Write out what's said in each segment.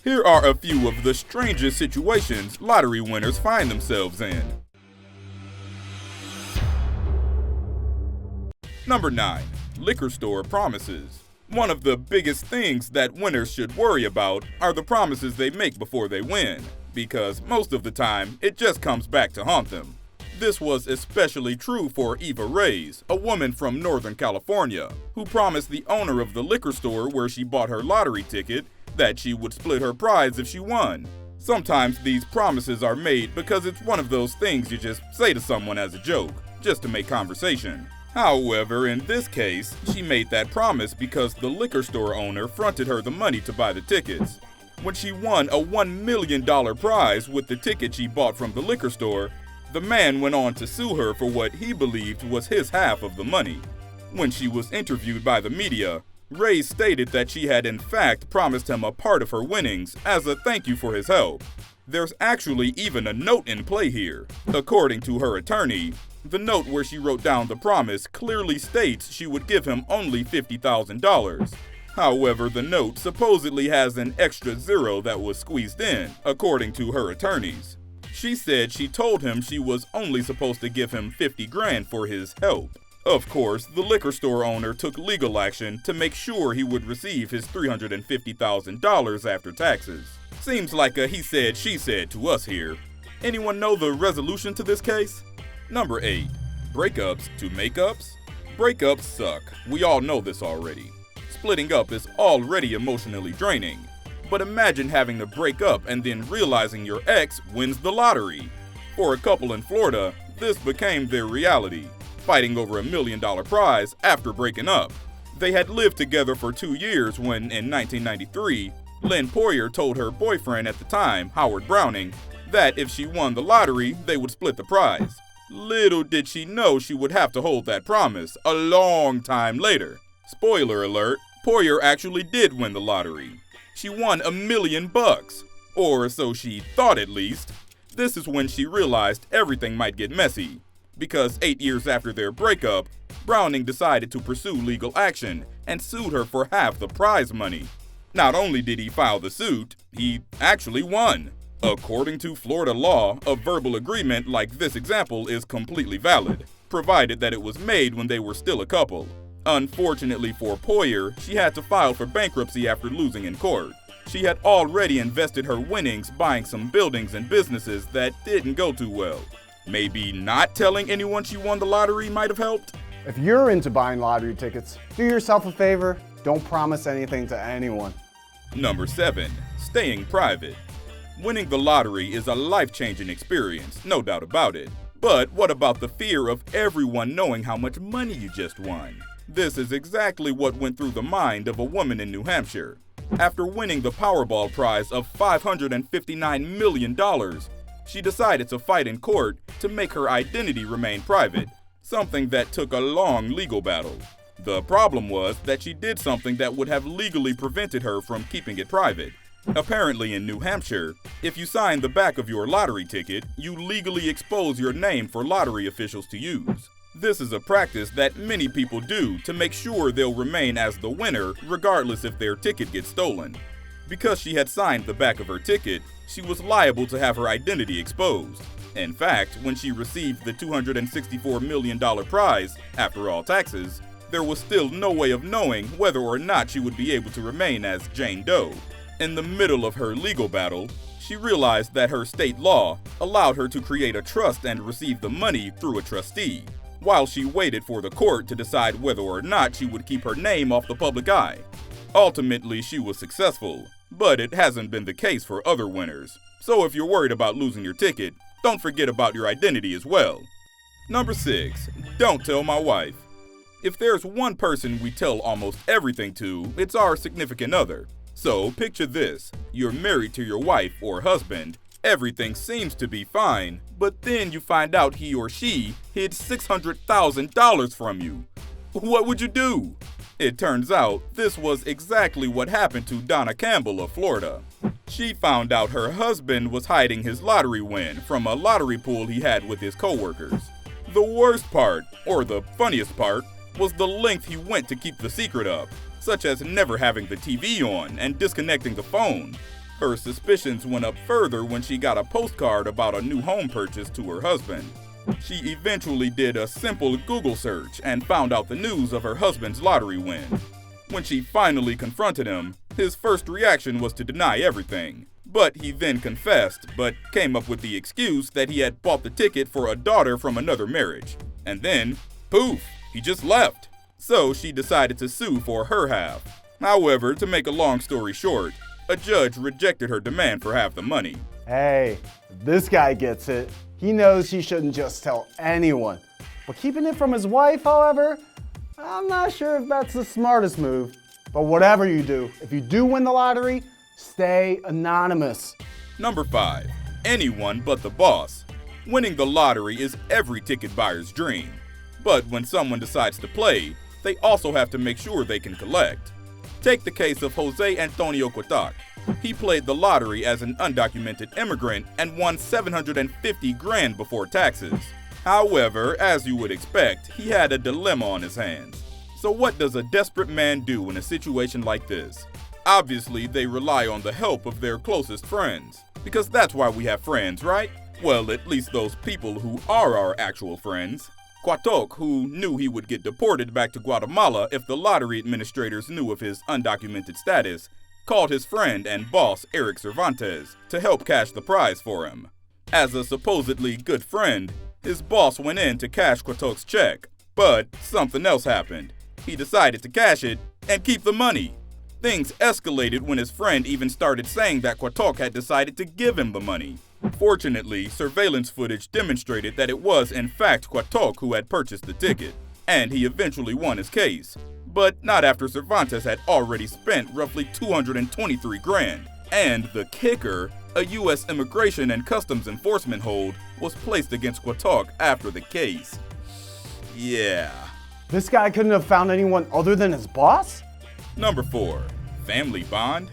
Here are a few of the strangest situations lottery winners find themselves in. Number 9. Liquor store promises. One of the biggest things that winners should worry about are the promises they make before they win, because most of the time, it just comes back to haunt them. This was especially true for Eva Reyes, a woman from Northern California, who promised the owner of the liquor store where she bought her lottery ticket that she would split her prize if she won. Sometimes these promises are made because it's one of those things you just say to someone as a joke, just to make conversation. However, in this case, she made that promise because the liquor store owner fronted her the money to buy the tickets. When she won a $1 million prize with the ticket she bought from the liquor store, the man went on to sue her for what he believed was his half of the money. When she was interviewed by the media, Reyes stated that she had in fact promised him a part of her winnings as a thank you for his help. There's actually even a note in play here. According to her attorney, the note where she wrote down the promise clearly states she would give him only $50,000. However, the note supposedly has an extra zero that was squeezed in, according to her attorneys. She said she told him she was only supposed to give him $50,000 for his help. Of course, the liquor store owner took legal action to make sure he would receive his $350,000 after taxes. Seems like a he said, she said to us here. Anyone know the resolution to this case? Number 8. Breakups to makeups? Breakups suck. We all know this already. Splitting up is already emotionally draining. But imagine having to break up and then realizing your ex wins the lottery. For a couple in Florida, this became their reality, fighting over $1 million prize after breaking up. They had lived together for 2 years when, in 1993, Lynn Poyer told her boyfriend at the time, Howard Browning, that if she won the lottery, they would split the prize. Little did she know she would have to hold that promise a long time later. Spoiler alert, Poyer actually did win the lottery. She won $1 million, or so she thought at least. This is when she realized everything might get messy, because 8 years after their breakup, Browning decided to pursue legal action and sued her for half the prize money. Not only did he file the suit, he actually won. According to Florida law, a verbal agreement like this example is completely valid, provided that it was made when they were still a couple. Unfortunately for Poyer, she had to file for bankruptcy after losing in court. She had already invested her winnings buying some buildings and businesses that didn't go too well. Maybe not telling anyone she won the lottery might have helped? If you're into buying lottery tickets, do yourself a favor, don't promise anything to anyone. Number 7. Staying private. Winning the lottery is a life-changing experience, no doubt about it. But what about the fear of everyone knowing how much money you just won? This is exactly what went through the mind of a woman in New Hampshire. After winning the Powerball prize of $559 million, she decided to fight in court to make her identity remain private, something that took a long legal battle. The problem was that she did something that would have legally prevented her from keeping it private. Apparently in New Hampshire, if you sign the back of your lottery ticket, you legally expose your name for lottery officials to use. This is a practice that many people do to make sure they'll remain as the winner regardless if their ticket gets stolen. Because she had signed the back of her ticket, she was liable to have her identity exposed. In fact, when she received the $264 million prize, after all taxes, there was still no way of knowing whether or not she would be able to remain as Jane Doe. In the middle of her legal battle, she realized that her state law allowed her to create a trust and receive the money through a trustee, while she waited for the court to decide whether or not she would keep her name off the public eye. Ultimately, she was successful, but it hasn't been the case for other winners. So if you're worried about losing your ticket, don't forget about your identity as well. Number 6. Don't tell my wife. If there's one person we tell almost everything to, it's our significant other. So picture this, you're married to your wife or husband, everything seems to be fine, but then you find out he or she hid $600,000 from you. What would you do? It turns out this was exactly what happened to Donna Campbell of Florida. She found out her husband was hiding his lottery win from a lottery pool he had with his coworkers. The worst part, or the funniest part, was the length he went to keep the secret up, such as never having the TV on and disconnecting the phone. Her suspicions went up further when she got a postcard about a new home purchase to her husband. She eventually did a simple Google search and found out the news of her husband's lottery win. When she finally confronted him, his first reaction was to deny everything. But he then confessed, but came up with the excuse that he had bought the ticket for a daughter from another marriage. And then, poof, he just left. So she decided to sue for her half. However, to make a long story short, a judge rejected her demand for half the money. Hey, this guy gets it. He knows he shouldn't just tell anyone. But keeping it from his wife, however, I'm not sure if that's the smartest move. But whatever you do, if you do win the lottery, stay anonymous. Number 5. Anyone but the boss. Winning the lottery is every ticket buyer's dream. But when someone decides to play, they also have to make sure they can collect. Take the case of Jose Antonio Quatoc. He played the lottery as an undocumented immigrant and won $750,000 before taxes. However, as you would expect, he had a dilemma on his hands. So what does a desperate man do in a situation like this? Obviously, they rely on the help of their closest friends. Because that's why we have friends, right? Well, at least those people who are our actual friends. Quatoc, who knew he would get deported back to Guatemala if the lottery administrators knew of his undocumented status, called his friend and boss Eric Cervantes to help cash the prize for him. As a supposedly good friend, his boss went in to cash Quatoc's check, but something else happened. He decided to cash it and keep the money. Things escalated when his friend even started saying that Quatoc had decided to give him the money. Fortunately, surveillance footage demonstrated that it was in fact Quatoc who had purchased the ticket, and he eventually won his case. But not after Cervantes had already spent roughly $223,000. And the kicker, a U.S. Immigration and Customs Enforcement hold was placed against Quatoc after the case. Yeah. This guy couldn't have found anyone other than his boss? Number 4. Family bond.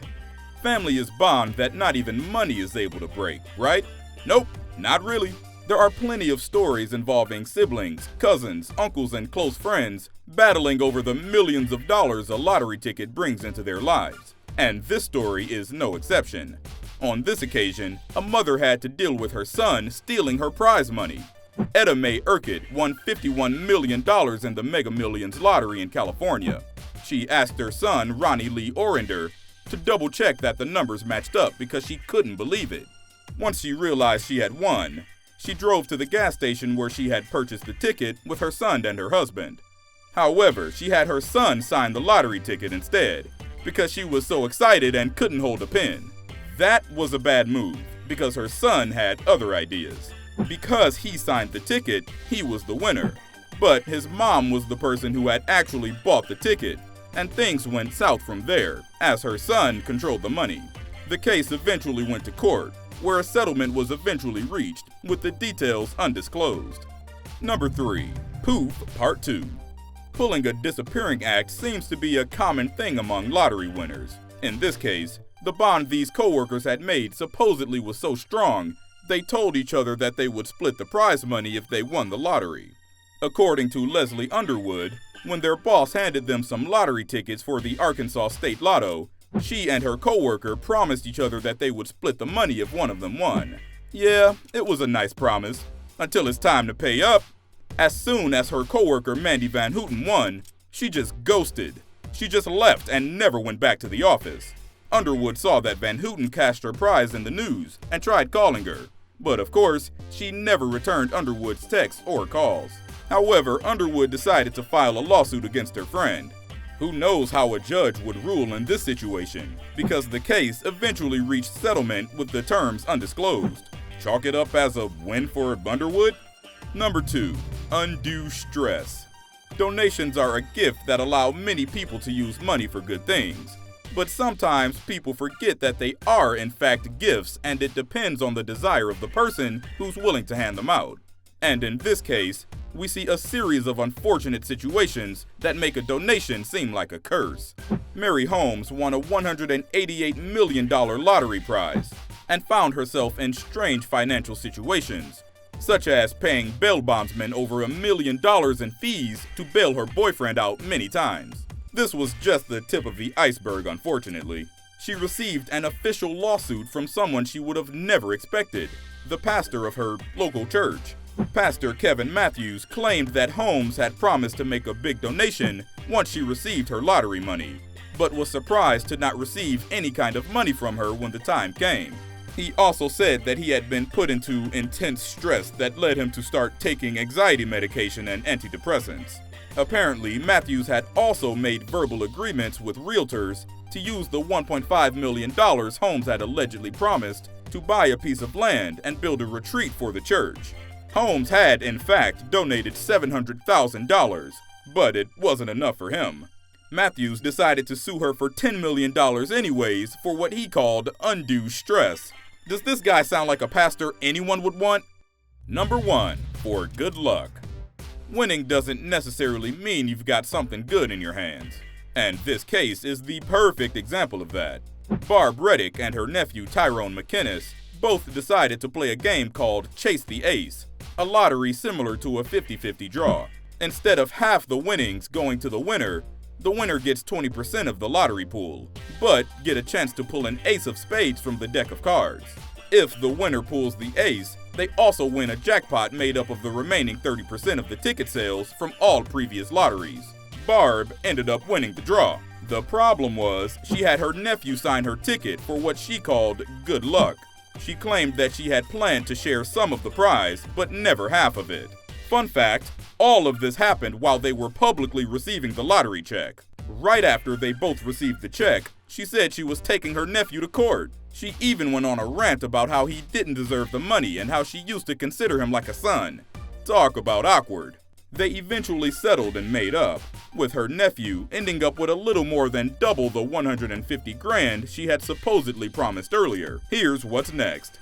Family is bond that not even money is able to break, right? Nope, not really. There are plenty of stories involving siblings, cousins, uncles, and close friends battling over the millions of dollars a lottery ticket brings into their lives. And this story is no exception. On this occasion, a mother had to deal with her son stealing her prize money. Etta Mae Urquhart won $51 million in the Mega Millions lottery in California. She asked her son, Ronnie Lee Orinder, to double check that the numbers matched up because she couldn't believe it. Once she realized she had won, she drove to the gas station where she had purchased the ticket with her son and her husband. However, she had her son sign the lottery ticket instead because she was so excited and couldn't hold a pen. That was a bad move because her son had other ideas. Because he signed the ticket, he was the winner. But his mom was the person who had actually bought the ticket, and things went south from there, as her son controlled the money. The case eventually went to court, where a settlement was eventually reached, with the details undisclosed. Number 3. Poof Part 2. Pulling a disappearing act seems to be a common thing among lottery winners. In this case, the bond these coworkers had made supposedly was so strong, they told each other that they would split the prize money if they won the lottery. According to Leslie Underwood, when their boss handed them some lottery tickets for the Arkansas State Lotto, she and her coworker promised each other that they would split the money if one of them won. Yeah, it was a nice promise, until it's time to pay up. As soon as her coworker Mandy Van Houten won, she just ghosted. She just left and never went back to the office. Underwood saw that Van Houten cashed her prize in the news and tried calling her. But of course, she never returned Underwood's texts or calls. However, Underwood decided to file a lawsuit against her friend. Who knows how a judge would rule in this situation, because the case eventually reached settlement with the terms undisclosed. Chalk it up as a win for Underwood? Number 2. Undue stress. Donations are a gift that allow many people to use money for good things. But sometimes people forget that they are in fact gifts, and it depends on the desire of the person who's willing to hand them out. And in this case, we see a series of unfortunate situations that make a donation seem like a curse. Mary Holmes won a $188 million lottery prize and found herself in strange financial situations, such as paying bail bondsmen over $1 million in fees to bail her boyfriend out many times. This was just the tip of the iceberg, unfortunately. she received an official lawsuit from someone she would have never expected, the pastor of her local church. Pastor Kevin Matthews claimed that Holmes had promised to make a big donation once she received her lottery money, but was surprised to not receive any kind of money from her when the time came. He also said that he had been put into intense stress that led him to start taking anxiety medication and antidepressants. Apparently, Matthews had also made verbal agreements with realtors to use the $1.5 million Holmes had allegedly promised to buy a piece of land and build a retreat for the church. Holmes had, in fact, donated $700,000, but it wasn't enough for him. Matthews decided to sue her for $10 million anyways for what he called undue stress. Does this guy sound like a pastor anyone would want? Number 1. For good luck. Winning doesn't necessarily mean you've got something good in your hands, and this case is the perfect example of that. Barb Reddick and her nephew Tyrone McKinnis both decided to play a game called Chase the Ace, a lottery similar to a 50-50 draw. Instead of half the winnings going to the winner gets 20% of the lottery pool, but get a chance to pull an ace of spades from the deck of cards. If the winner pulls the ace, they also win a jackpot made up of the remaining 30% of the ticket sales from all previous lotteries. Barb ended up winning the draw. The problem was, she had her nephew sign her ticket for what she called good luck. She claimed that she had planned to share some of the prize, but never half of it. Fun fact, all of this happened while they were publicly receiving the lottery check. Right after they both received the check, she said she was taking her nephew to court. She even went on a rant about how he didn't deserve the money and how she used to consider him like a son. Talk about awkward. They eventually settled and made up, with her nephew ending up with a little more than double the $150,000 she had supposedly promised earlier. Here's what's next.